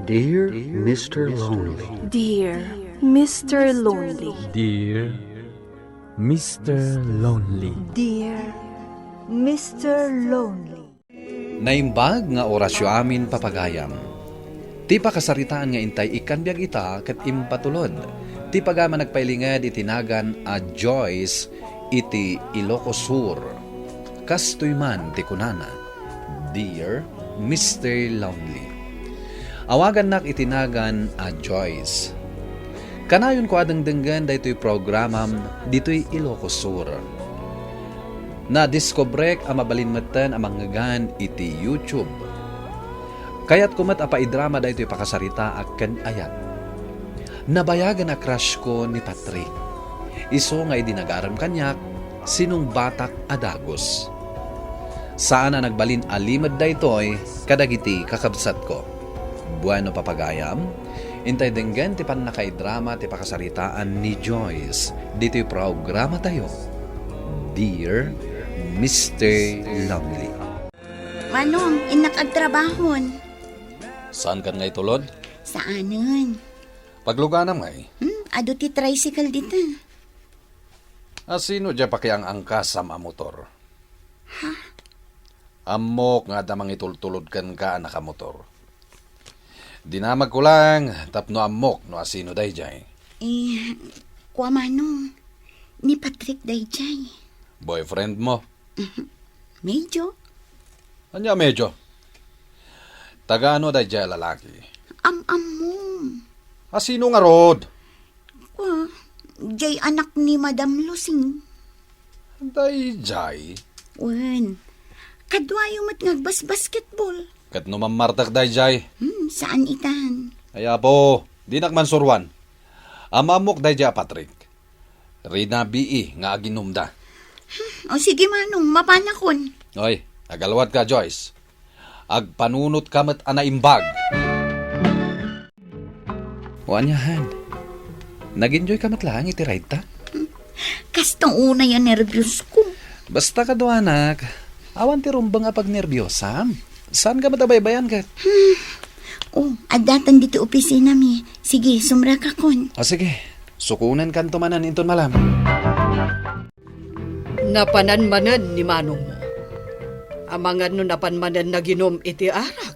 Dear Mr. Lonely. Dear Mr. Lonely. Dear Mr. Lonely. Dear Mr. Lonely. Naimbag nga orasyo amin papagayam. Ti pakasaritaan nga intay ikan biag ita ket impatulod. Ti pagama nagpailingad itinagan a Joyce iti Ilocos Sur. Kastoy man ti kunana. Dear Mr. Lonely. Awagan nak itinagan a Joyce. Kanayon ko adengdengan daytoy programam ditoy Ilocos Sur. Na-discobrek ang mabalinmatan ang manggagan iti YouTube. Kaya't kumat apaidrama daytoy pakasarita aken ayat. Nabayagan a crush ko ni Patrick. Iso nga idinagaram kanyak sinong batak adagos. Saan na nagbalin alimad daytoy kadagiti kakabsat ko. Bueno papagayam, intay denggan ti pan nakaidrama ti pakasaritaan ni Joyce. Dito'y programa tayo. Dear Mr. Lonely. Manong, inakagtrabahon. Saan kan nga itulod? Saanan? Pagluganam ngay. Ado ti tricycle dito. Sino dya pa kayang angkas sa motor? Ha? Amok nga damang itultulod kan ka nakamotor. Dinamag ko lang, tapno amok no asino dayjay. Kuwa manong, ni Patrick dayjay. Boyfriend mo? Medyo? Anya medyo? Taga ano dayjay lalaki? Mo. Asino nga rod? Kuwa, jay anak ni Madam Lusing. Dayjay? Wen, kadwayo mat ngagbas basketball. Kat no mamartak dayjay? Saan itan? Ay po, di nakmansurwan. Amamok dayjay Patrick. Rina B.E. nga aginumda. O sige manong, mapanakon. Oy, agalwat ka Joyce. Agpanunot ka mat anaimbag. O anyahan, nag-enjoy ka mat lang iti ride ta? Kastong una yan nervyos ko. Basta ka do anak, awan ti rumbang apag nerbyosa. Saan ka matabaybayan ka? Adatan dito opisina mi. Sige, sumra ka kon. O sige, sukunan kan tumanan inton malam. Napananmanan ni manong mo. Amangan no napanmanan na ginom iti arak.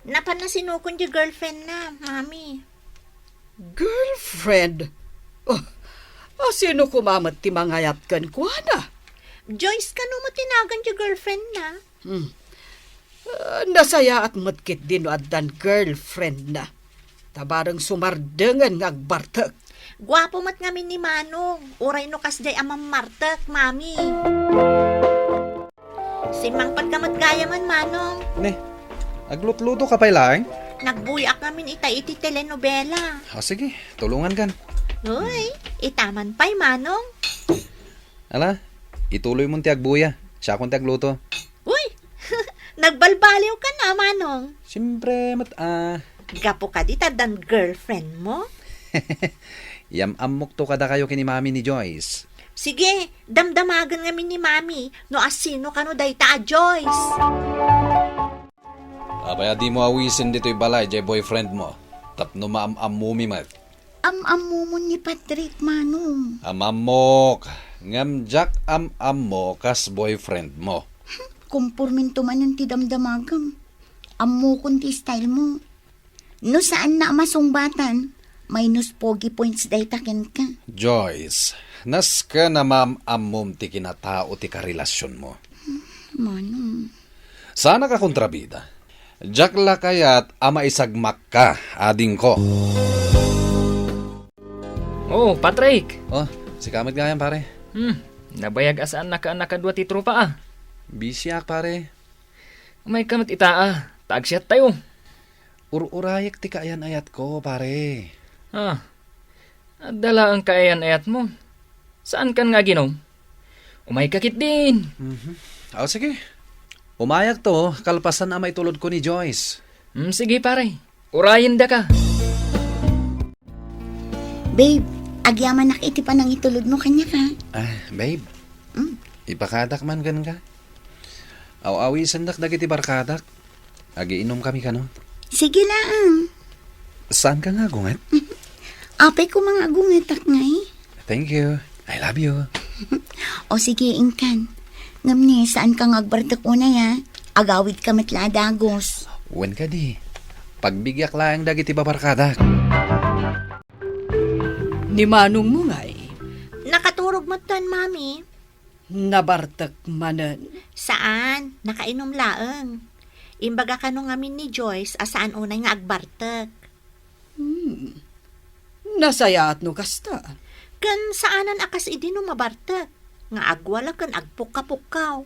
Napan na sinukon di girlfriend na, mami. Girlfriend? Sino kumamat ti mangayat kan kuana? Joyce ka mo tinagan di girlfriend na. Nasaya at matkit din adan girlfriend na. Tabarang sumardengan ngagbartak. Gwapo mat ngamin ni Manong. Uray no kasday amang martak, mami. Simangpad ka mat gaya man, Manong. Ne, aglutluto ka pa lang? Nagbuyak ngamin iti telenovela. O sige, tulungan kan. Uy, itaman pa'y, Manong. Ala, ituloy mo ti agbuya. Siya akong ti agluto. Uy, nagbalbaliw ka na, Manong. Siyempre, Gapo ka dita dan girlfriend mo? Yamamok to kada kayo kini mami ni Joyce. Sige, damdamagan ngamin ni Mami. No asino ka no dayta a Joyce. Abaya di mo awisin dito'y balay, jay boyfriend mo. Tapno maamamumi mat. Mo ni Patrick, Manong. Amamok. Ngamjak mo kas boyfriend mo. Kumpurminto man yung ti damdamagam. Amo kun ti style mo. No saan na masumbatan, minus pogi points daytaken ka. Joyce, nas ka na mamamum ti kinatao ti karelasyon mo. Manong. Sana ka kontrabida. Jack la kayat ama isagmak ka, ading ko. Oh, Patrick. Oh, si kamit gayan pare. Nabayag asaan nakadwa ti trupa Busy ak pare. May kamot itaa. Tagsyat tayo. Ururayak ti kaayan ayat ko pare. Dala ang kaayan ayat mo. Saan kan nga ginom? Umay kakit din. O sige. Umayak to, kalpasan na may tulod ko ni Joyce. Sige pare. Urayin da ka. Babe, agyaman nakiti pa nang itulod mo kanya ka. Babe. Ipakadak man gan ka. Aw-awi sandak dagiti barkadak. Agi inom kami kano. Sige lang. Saan ka nga, gungat? Apay ko mga agungatak ngay. Thank you. I love you. O sige, Inkan. Ngam ni, saan kang agbartak una ya? Agawid ka matla dagos. Wen ka di. Pagbigyak lang dagiti babarkada. Ni Manong mo ngay, Nakaturog mo ton, Mami. nabartak manan. Saan? Nakainom laeng. Imbaga ka nung amin ni Joyce, asaan unay nga agbartek. Nasayaat no kasta. Kan saanan akas idi no mabartek. Nga agwala kan agpuka-pukaw.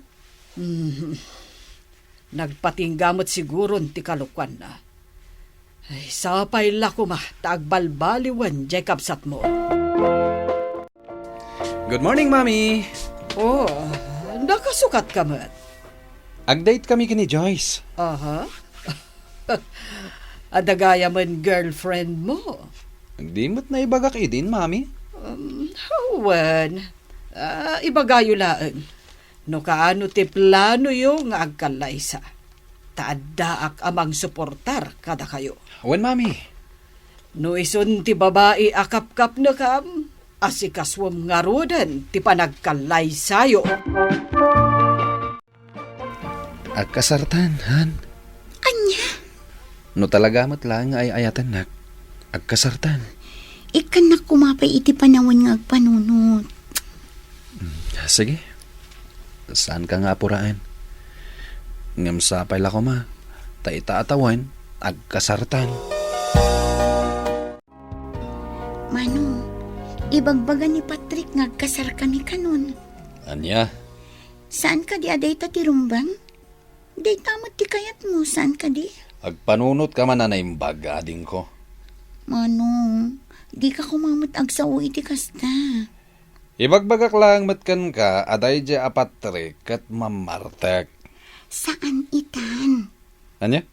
Nagpatinggamot siguro ti kalukwan na. Ay, sapay lako ma, taagbalbaliwan, jay kapsat mo. Good morning, Mami. Oh, nakasukat ka mat. Ag-date kami kini Joyce. Aha. Adagaya man girlfriend mo. Di mo't na ibagak idin, Mami. Hawan. Ibagayo laan. No kaano ti plano yung nga agkalaysa. Taaddaak amang suportar kada kayo. Wen, Mami. No isun ti babae akap-kap na kam. Asikaswam nga rodan ti panagkalaysayo. Agkasartan, Han. Anya? No talaga mo't lang ay ayatan nak. Agkasartan. Ikan na kumapay iti panawin nga agpanunot. Sige. Saan ka nga apuraan? Ngam sapay la ko ma. Taita-atawan. Agkasartan. Manong, ibagbagan ni Patrick nga agkasar ka ni kanon. Anya? Saan ka di aday ta ti rumbang? Day tamot ti kayat mo, saan ka di? Agpanunot ka man na naimbag, ading ko. Manong, di ka kumamot agsaw iti kasta. Ibagbagak lang matkan ka, aday dya apatrik at mamartek. Saan itan? Anya?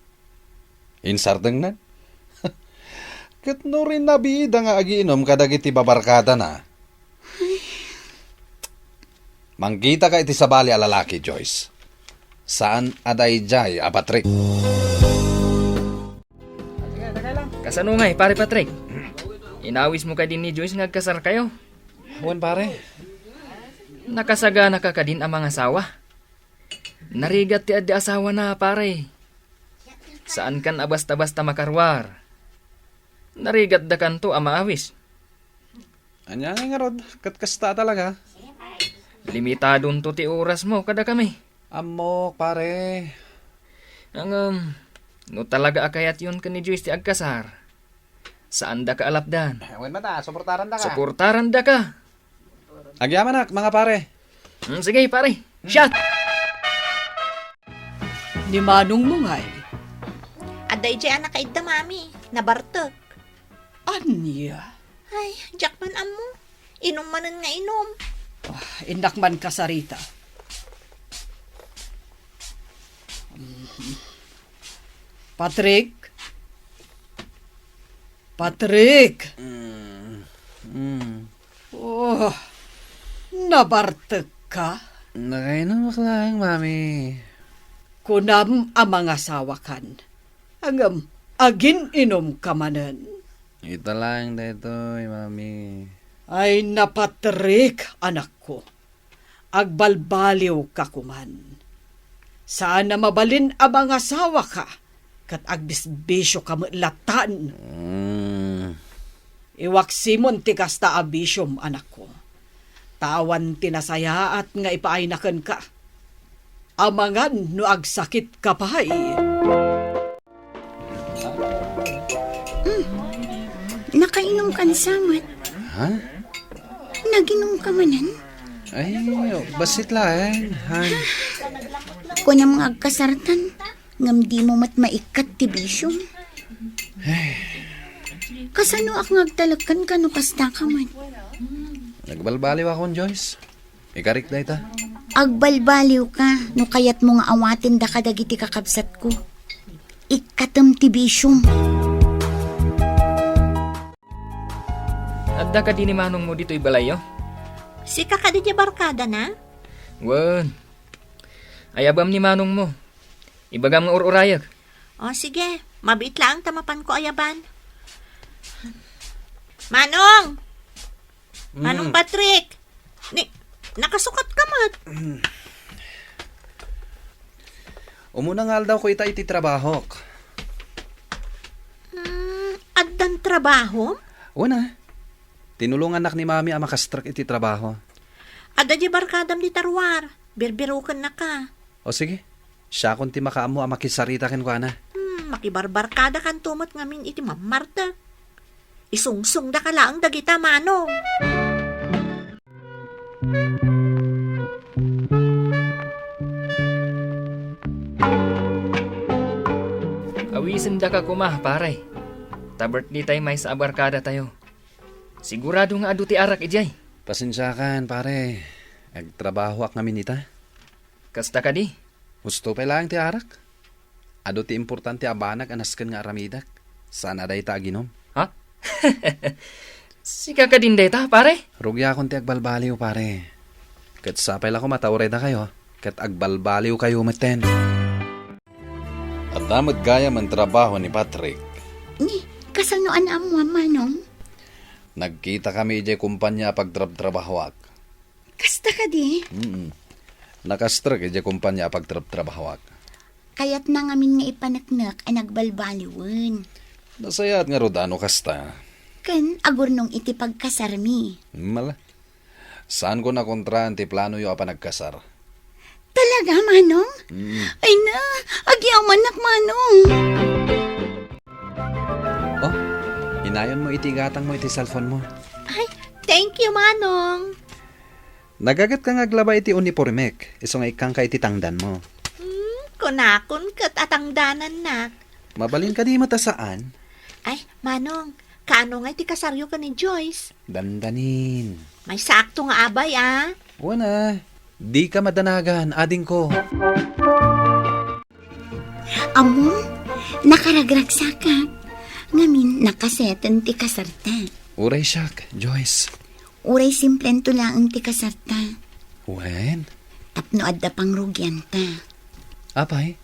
Insarteng na? Kat no rin nabida nga agiinom kadagiti babarkada na. Mangkita ka iti sabali a lalaki, Joyce. Saan aday jay apatrik? Kasano ngay, pare Patrick? Inawis mo ka din ni Joyce nga agkasar kayo. Wan pare. Nakasaga na ka din ang mga asawa. Narigat ti adi asawa na, pare. Saan kan abasta-basta makarwar? Narigat da kanto ang maawis. Anya nga rod, katkasta talaga. Limitadon to ti oras mo kada kami. Amok pare. Ang no talaga akayat yun ka ni Joyce ti agkasar. Saan da ka alapdan? Wan mata, suportaran da ka. Suportaran da ka. Agyaman nak, mga pare. Sige, pare. Shot! Ni Manong mo ngay, Aday dyan nakaida, Mami. Nabartek. anya? Ay, Jackman amo. Inom manan nga inom. Indakman kasarita. Patrick? Patrick! Oh, nabartek ka? Nakainom lang, Mami. Kunam ang mga sawakan. Angam, agin inom ka manan. Ito lang dito, Mami. Ay napatrik, anak ko. Agbalbaliw ka kuman. Saan na mabalin ang mga asawa ka, kat agbisbisyo ka latan. Iwaksimon ti kasta abisyom, anak ko. Tawan tinasayaat nga ipaaynakan ka. Amangan no agsakit ka pahay. Nakainom kan samat. Ha? Naginom ka manan? Ay, basit lang, Han. Kung na mga agkasartan, ngam di mo mat maikat ti bisyong. Kasano ak ngagtalakan ka no kasta ka man? Nagbalbaliw akong Joyce. Ikarik da ita. Agbalbaliw ka no kayat mo nga awatin da kadagiti kakabsat ko. Ikatam ti bisyong. Adda ka din ni Manong mo dito ibalayo? Si kakadidya barkada na? Wan. Ayabam ni Manong mo. Ibagam nga ururayag. O sige, Mabit lang tamapan ko ayaban. Manong! Manong Patrick! Nakasukat ka mat. Umunangal daw ko iti trabaho. Addan trabaho? Una, tinulungan nak ni mami ang makastrak iti trabaho. Adda di barkadam di tarwar. Birbirukan na ka. O sige, siya kung ti makaamo ang makisarita ken ko na. Makibarbarkada kan tumot ngamin iti mamarta. Isungsung da ka laang dagita, Manong. Awisin da ka kumah, pare. Ta-birthday tayo may sa abarkada tayo. Sigurado nga adu ti arak ijay. Pasensyakan, pare. Agtrabaho ak ngamin ita. Kasta ka di? Gusto pa lang ti arak. Ado ti importante abanak anasken nga aramidak. Sana day ta ginom. Ha? Sika ka din deta, pare? Rugya akong ti agbalbaliw, pare. Kat sapay lang ko matauray na kayo. Kat agbalbaliw kayo maten. At damot gaya man trabaho ni Patrick. Ni, kasanoan amo, Manong? Nagkita kami ijay kumpanya pagtrabahawak. Kasta ka di? Nakastrak ijay kumpanya pagtrabahawak. Kaya't na ngamin nga ipanaknak ang nagbalbaliwan. Nasayat nga rodano kasta. Kan, agur nung iti pagkasarmi. Mala. Saan ko na kontraan ti plano yung apa nagkasar? Talaga, Manong? Ay na, agyaman nak, Manong. Oh, inayon mo iti gatang mo iti cellphone mo. Ay, thank you, Manong. Nagagat ka nga glaba iti uniformek. Iso nga ikang ka iti tangdan mo. Kunakon kat atangdanan nak. Mabalin ka di mata saan? Ay, Manong, kaano nga iti kasaryo ka ni Joyce? Dandanin. May sakto nga abay, ah. Wana, di ka madanagan, ading ko. Amo, nakaragragsakak. Ngamin, nakaseten ti kasarta. Uray siyak, Joyce. Uray simplen to lang ti kasarta. Wen? Tapno adda pang rugyan ta. Apay,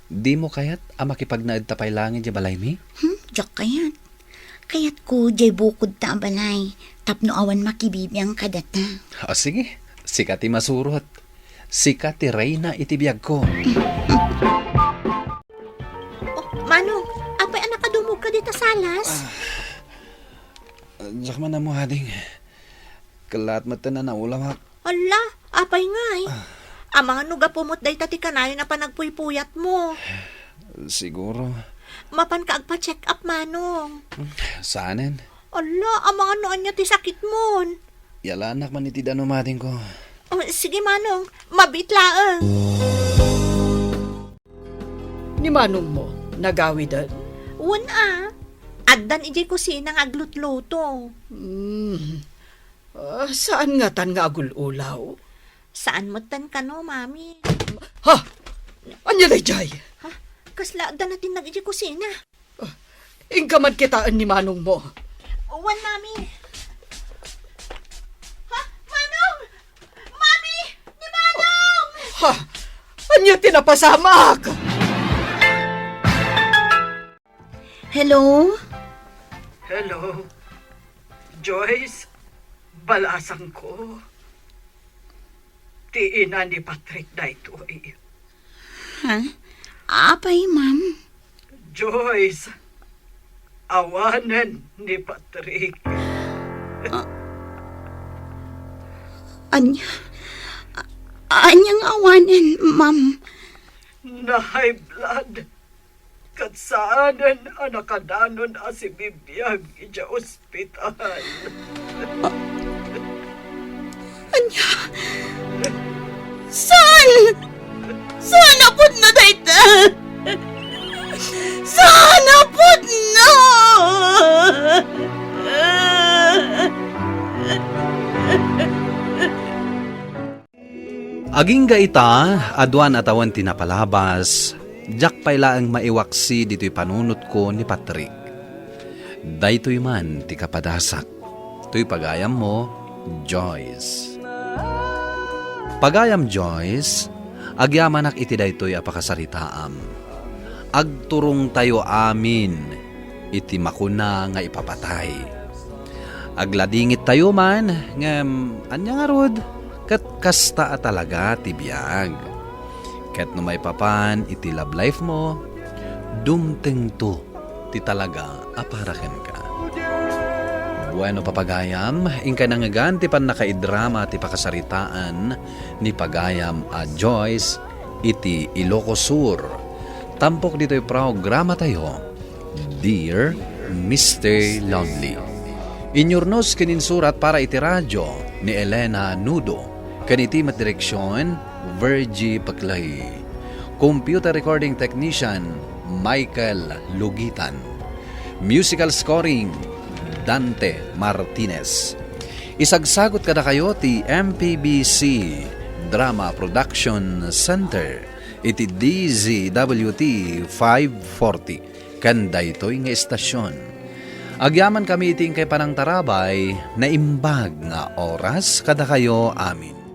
di mo kayat makipagnaad tapay langit di balay mi? Diyak kayat. Kayat ko, jay bukod ta balay. Tapno awan makibibiyang kadata. O sige, sikat ti masurot. Sikat ti reyna iti biyag ko. Oh, Manong, apay anak kadumog ka dito salas? Diyak man na mo, ading. Kalat mata na naulawak. Ala, apay nga eh. Ang mga nuga pumot day tati kanayo na panagpuypuyat mo. Siguro. Mapan ka agpa-check up, Manong. Saanen? Ala, ang mga noon niya ti sakit mo. Yalanak man iti danumating ko. Oh, sige, Manong, mabitlaang. Ni Manong mo, nagawidan. Una, addan ijay kusina nga aglutluto. Saan nga tan nga agululaw? Saan mo tan ka no, Mami? Ha? Anya day jay? Ha? Kasla addan natin nag-ijay kusina. Ingkamad kitaan ni Manong mo. Uwan, Mami. Ha? Manong! Mami! Ni Manong! Ha? Anya tinapasamak? Hello? Hello? Joyce? Balasang ko. Ti ina ni Patrick na ito eh. Ha? Apay, ma'am? Joyce, awanan ni Patrick. Anyang awanan, ma'am? Na high blood. Katsaanan ang nakadanon si Bibiyag ija ospital. Anya? Saan? Saan apod na dayta? Saan apod na? Aging gaita, adwan atawan tinapalabas, jak pailaang maiwaksi dito'y panunot ko ni Patrick. Daytoy man ti kapadasak, to'y pagayam mo, Joyce. Pagayam Joyce, agyamanak iti daytoy apakasaritaam. agturong tayo amin, iti makuna nga ipapatay. Agladingit tayo man, anya nga rod, kat kasta talaga tibiyag. Kat no may papan, iti love life mo, dumteng to, ti talaga aparaken ka. Bueno papagayam, ingka nangagan ti pan nakaidrama ti pakasaritaan ni Pagayam a Joyce iti Ilocos Sur. Tampok dito'y programa tayo, Dear Mr. Lonely. Inyurnos kininsurat para iti radyo ni Elena Nudo, kaniti matdireksyon Virgie Paclay. Computer recording technician Michael Lugitan. Musical scoring Dante Martinez. Isagsagot kada kayo ti MPBC Drama Production Center iti DZWT 540 kanda ito'y nga estasyon. Agyaman kami iting kay panang tarabay na imbag nga oras kada kayo amin.